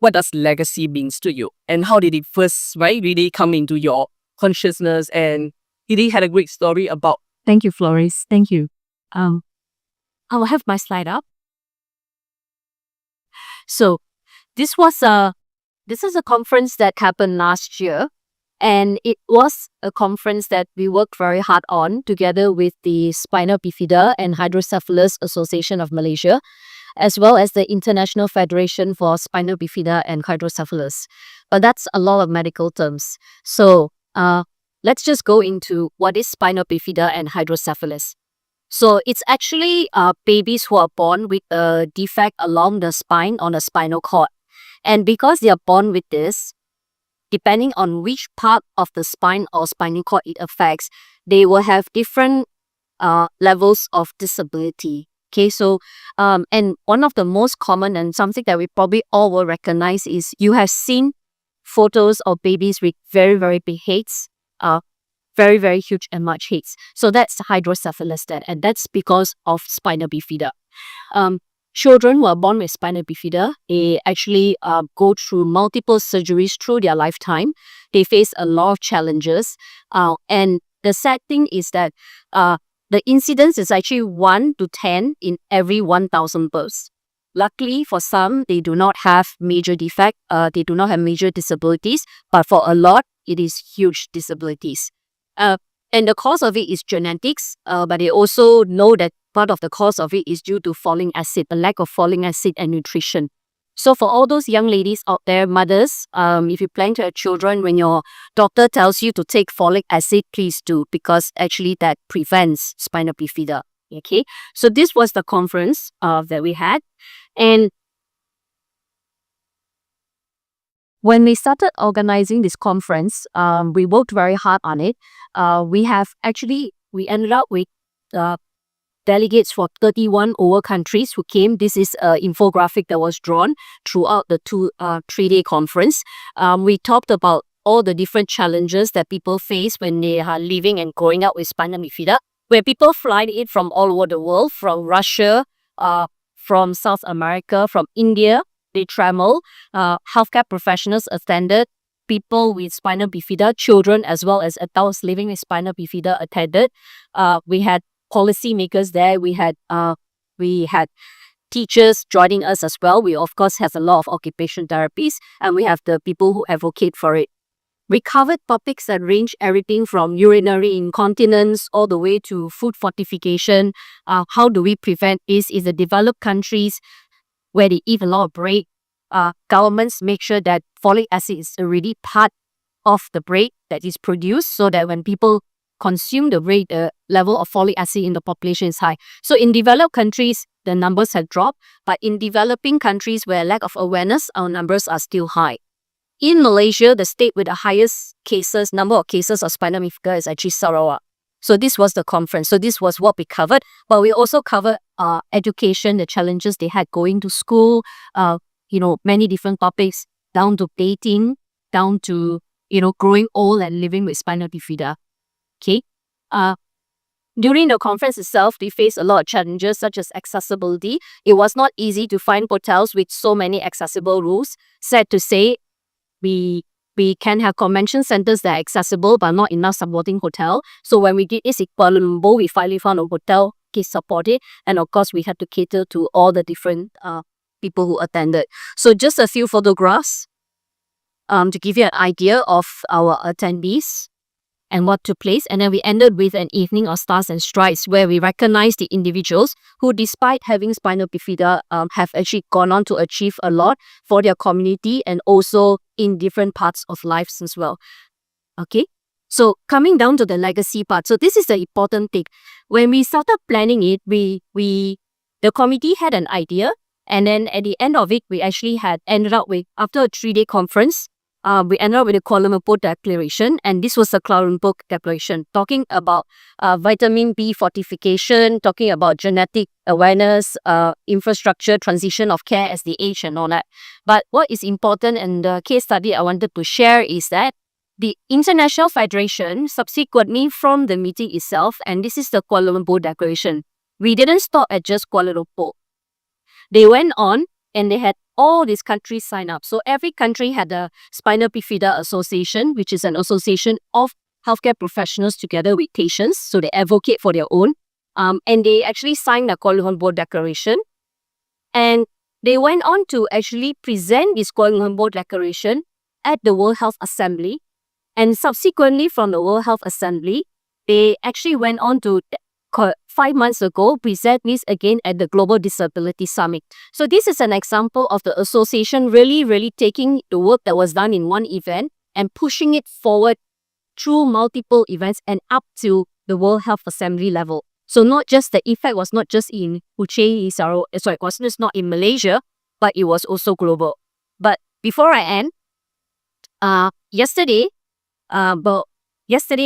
what does legacy means to you, and how did it first, really come into your consciousness? And Dee Dee had a great story about. Thank you, Floris. Thank you. I'll have my slide up. So this is a conference that happened last year, and it was a conference that we worked very hard on together with the Spina Bifida and Hydrocephalus Association of Malaysia, as well as the International Federation for Spina Bifida and Hydrocephalus. But that's a lot of medical terms. So let's just go into what is Spina Bifida and Hydrocephalus. So it's actually babies who are born with a defect along the spine on the spinal cord. And because they are born with this, depending on which part of the spine or spinal cord it affects, they will have different levels of disability. Okay, so and one of the most common and something that we probably all will recognize is you have seen photos of babies with very, very big heads, very, very huge and much heads. So that's hydrocephalus, and that's because of spina bifida. Children who are born with spina bifida, they actually go through multiple surgeries through their lifetime. They face a lot of challenges. And the sad thing is that the incidence is actually 1 to 10 in every 1,000 births. Luckily for some, they do not have major defect. They do not have major disabilities. But for a lot, it is huge disabilities. And the cause of it is genetics, but they also know that part of the cause of it is due to folic acid, a lack of folic acid and nutrition. So for all those young ladies out there, mothers, if you plan to have children, when your doctor tells you to take folic acid, please do, because actually that prevents spina bifida. Okay, so this was the conference that we had. And when we started organizing this conference, we worked very hard on it. We ended up with delegates for 31 over countries who came. This is an infographic that was drawn throughout the 3-day conference. We talked about all the different challenges that people face when they are living and growing up with spina bifida, where people fly in from all over the world, from Russia, from South America, from India. They travel. Healthcare professionals attended. People with spina bifida, children as well as adults living with spina bifida attended. We had policymakers there. We had teachers joining us as well. We of course have a lot of occupation therapies, and we have the people who advocate for it. We covered topics that range everything from urinary incontinence all the way to food fortification. How do we prevent this in the developed countries where they eat a lot of bread? Governments make sure that folic acid is already part of the bread that is produced, so that when people consume the bread, the level of folic acid in the population is high. So in developed countries, the numbers have dropped, but in developing countries where lack of awareness, our numbers are still high. In Malaysia, the state with the highest number of cases of spina bifida is actually Sarawak. So this was the conference. So this was what we covered. But we also covered education, the challenges they had going to school, many different topics, down to dating, down to, growing old and living with spina bifida. Okay. During the conference itself, they faced a lot of challenges such as accessibility. It was not easy to find hotels with so many accessible rooms. Sad to say, we can have convention centers that are accessible but not enough supporting hotel. So when we did this in Kuala Lumpur, we finally found a hotel case supported, and of course we had to cater to all the different people who attended. So just a few photographs to give you an idea of our attendees and what took place. And then we ended with an evening of stars and stripes where we recognized the individuals who, despite having spina bifida, have actually gone on to achieve a lot for their community and also in different parts of lives as well. Okay, so coming down to the legacy part. So this is the important thing. When we started planning it, the committee had an idea, and then at the end of it, we actually ended up with, after a 3-day conference, we ended up with the Kuala Lumpur Declaration, and this was the Kuala Lumpur Declaration, talking about vitamin B fortification, talking about genetic awareness, infrastructure, transition of care as they age and all that. But what is important, and the case study I wanted to share, is that the International Federation, subsequently from the meeting itself, and this is the Kuala Lumpur Declaration, we didn't stop at just Kuala Lumpur. They went on and they had all these countries signed up. So every country had a Spina Bifida Association, which is an association of healthcare professionals together with patients. So they advocate for their own. And they actually signed the Kuala Lumpur Declaration. And they went on to actually present this Kuala Lumpur Declaration at the World Health Assembly. And subsequently from the World Health Assembly, they actually went on to 5 months ago, present this again at the Global Disability Summit. So this is an example of the association really taking the work that was done in one event and pushing it forward through multiple events and up to the World Health Assembly level. So not just the effect was not just in Aceh, it was just not in Malaysia, but it was also global. But before I end, yesterday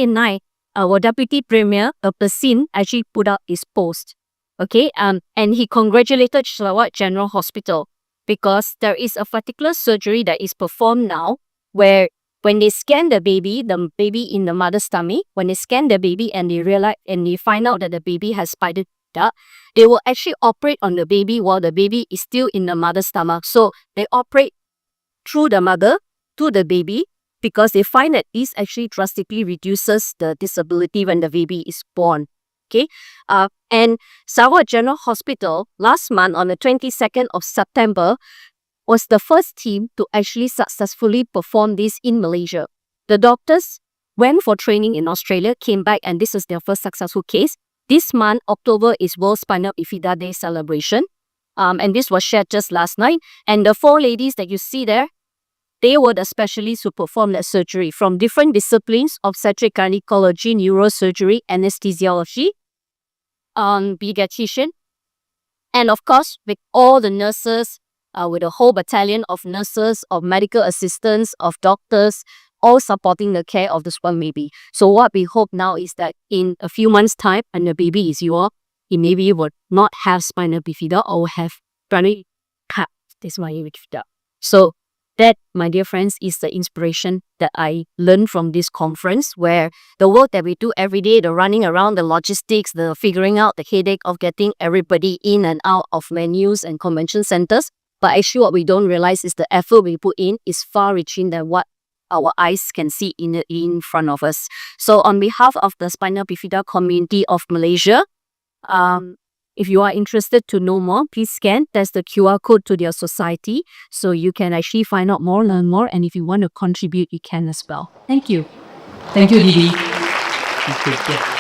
night, our Deputy Premier, Dr. Sin, actually put out his post. Okay, and he congratulated Sarawak General Hospital because there is a particular surgery that is performed now where when they scan the baby in the mother's tummy, when they scan the baby and they realize and they find out that the baby has Spina Bifida, they will actually operate on the baby while the baby is still in the mother's stomach. So they operate through the mother to the baby, because they find that this actually drastically reduces the disability when the baby is born. Okay, and Sarawak General Hospital last month on the 22nd of September was the first team to actually successfully perform this in Malaysia. The doctors went for training in Australia, came back, and this is their first successful case. This month, October, is World Spina Bifida Day celebration. And this was shared just last night. And the 4 ladies that you see there, they were the specialists who performed that surgery from different disciplines: obstetric, gynecology, neurosurgery, anesthesiology, pediatrician, and of course with all the nurses, with a whole battalion of nurses, of medical assistants, of doctors, all supporting the care of the sperm baby. So what we hope now is that in a few months' time, when the baby is yours, he maybe would not have Spina Bifida or have primary Spina Bifida. So that, my dear friends, is the inspiration that I learned from this conference, where the work that we do every day, the running around, the logistics, the figuring out, the headache of getting everybody in and out of venues and convention centers. But actually what we don't realize is the effort we put in is far-reaching than what our eyes can see in front of us. So on behalf of the Spina Bifida community of Malaysia, if you are interested to know more, please scan. There's the QR code to their society, so you can actually find out more, learn more, and if you want to contribute, you can as well. Thank you. Thank you, Dee Dee.